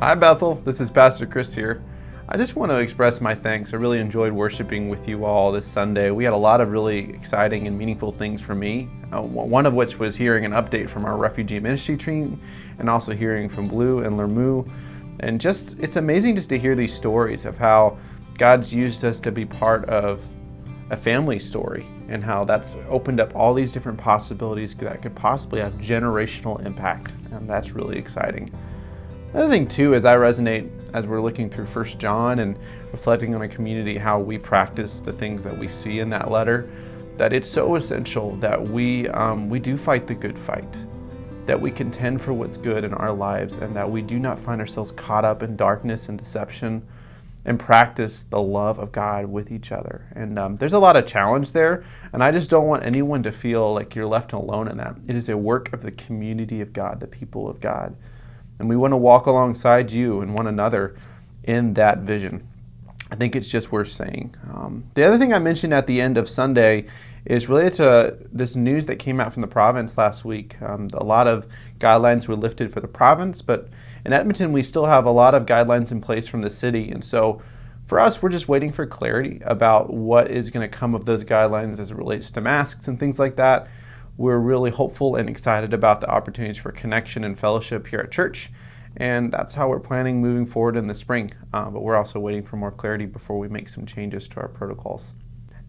Hi Bethel, this is Pastor Chris here. I just want to express my thanks. I really enjoyed worshiping with you all this Sunday. We had a lot of really exciting and meaningful things for me, one of which was hearing an update from our refugee ministry team and also hearing from Blue and Lermu. And it's amazing just to hear these stories of how God's used us to be part of a family story and how that's opened up all these different possibilities that could possibly have generational impact. And that's really exciting. Another thing too, as I resonate as we're looking through 1 John and reflecting on a community, how we practice the things that we see in that letter, that it's so essential that we do fight the good fight, that we contend for what's good in our lives, and that we do not find ourselves caught up in darkness and deception, and practice the love of God with each other. And there's a lot of challenge there, and I just don't want anyone to feel like you're left alone in that. It is a work of the community of God, the people of God. And we want to walk alongside you and one another in that vision. I think it's just worth saying. The other thing I mentioned at the end of Sunday is related to this news that came out from the province last week. A lot of guidelines were lifted for the province, but in Edmonton, we still have a lot of guidelines in place from the city. And so for us, we're just waiting for clarity about what is going to come of those guidelines as it relates to masks and things like that. We're really hopeful and excited about the opportunities for connection and fellowship here at church, and that's how we're planning moving forward in the spring. But we're also waiting for more clarity before we make some changes to our protocols.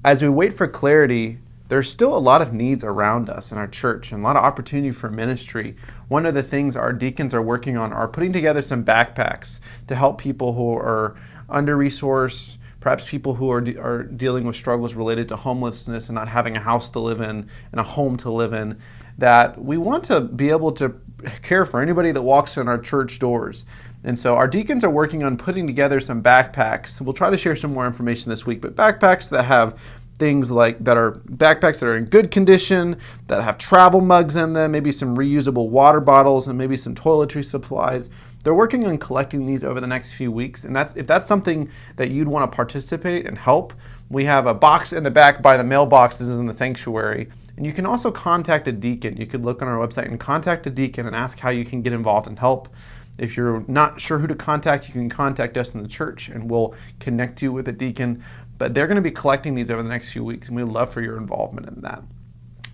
As we wait for clarity, there's still a lot of needs around us in our church and a lot of opportunity for ministry. One of the things our deacons are working on are putting together some backpacks to help people who are under-resourced, perhaps people who are dealing with struggles related to homelessness and not having a house to live in and a home to live in, that we want to be able to care for anybody that walks in our church doors. And so our deacons are working on putting together some backpacks. We'll try to share some more information this week, but backpacks that have things like backpacks that are in good condition, that have travel mugs in them, maybe some reusable water bottles, and maybe some toiletry supplies. They're working on collecting these over the next few weeks, and if that's something that you'd want to participate and help, we have a box in the back by the mailboxes in the sanctuary, and you can also contact a deacon. You could look on our website and contact a deacon and ask how you can get involved and help. If you're not sure who to contact, you can contact us in the church, and we'll connect you with a deacon. But they're going to be collecting these over the next few weeks, and we'd love for your involvement in that.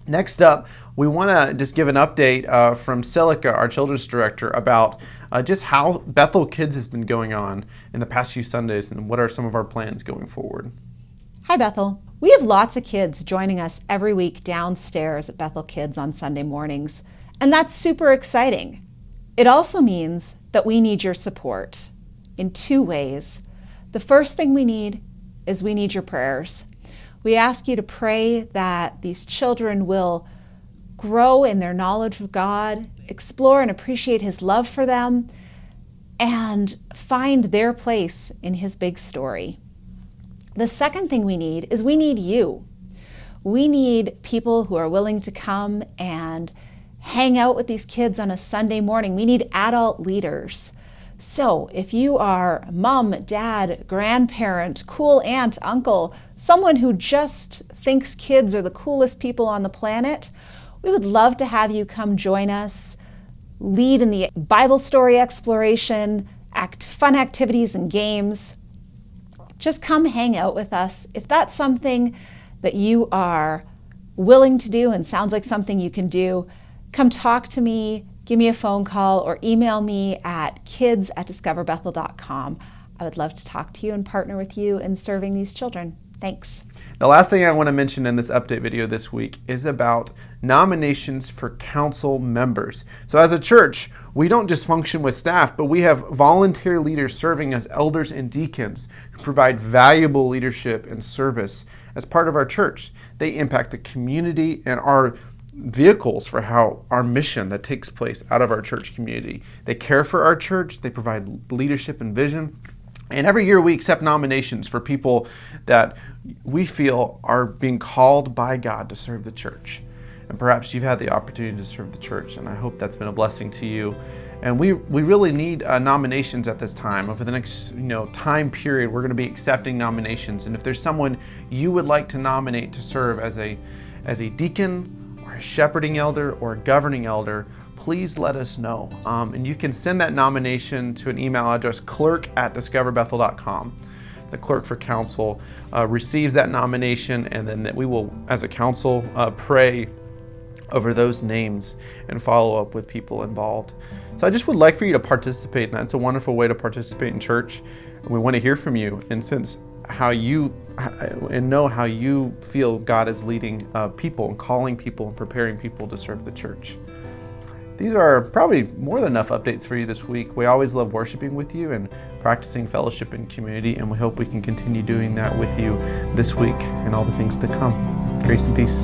Next up, we want to just give an update from Selikke, our children's director, about just how Bethel Kids has been going on in the past few Sundays and what are some of our plans going forward. Hi, Bethel. We have lots of kids joining us every week downstairs at Bethel Kids on Sunday mornings, and that's super exciting. It also means that we need your support in two ways. The first thing we need is we need your prayers. We ask you to pray that these children will grow in their knowledge of God, explore and appreciate His love for them, and find their place in His big story. The second thing we need is we need you. We need people who are willing to come and hang out with these kids on a Sunday morning. We need adult leaders. So if you are mom, dad, grandparent, cool aunt, uncle, someone who just thinks kids are the coolest people on the planet, we would love to have you come join us, lead in the Bible story exploration, fun activities and games. Just come hang out with us. If that's something that you are willing to do and sounds like something you can do, come talk to me. Give me a phone call or email me at kids@discoverbethel.com. I would love to talk to you and partner with you in serving these children. Thanks. The last thing I want to mention in this update video this week is about nominations for council members. So as a church, we don't just function with staff, but we have volunteer leaders serving as elders and deacons who provide valuable leadership and service as part of our church. They impact the community and are vehicles for how our mission that takes place out of our church community. They care for our church, they provide leadership and vision, and every year we accept nominations for people that we feel are being called by God to serve the church. And perhaps you've had the opportunity to serve the church, and I hope that's been a blessing to you. And we really need nominations at this time. Over the next time period, we're going to be accepting nominations. And if there's someone you would like to nominate to serve as a deacon, a shepherding elder, or a governing elder, please let us know. And you can send that nomination to an email address, clerk@discoverbethel.com. The clerk for council receives that nomination, and then that we will, as a council, pray over those names and follow up with people involved. So I just would like for you to participate, and that's a wonderful way to participate in church. And we want to hear from you and sense how you and know how you feel God is leading people and calling people and preparing people to serve the church. These are probably more than enough updates for you this week. We always love worshiping with you and practicing fellowship and community, and we hope we can continue doing that with you this week and all the things to come. Grace and peace.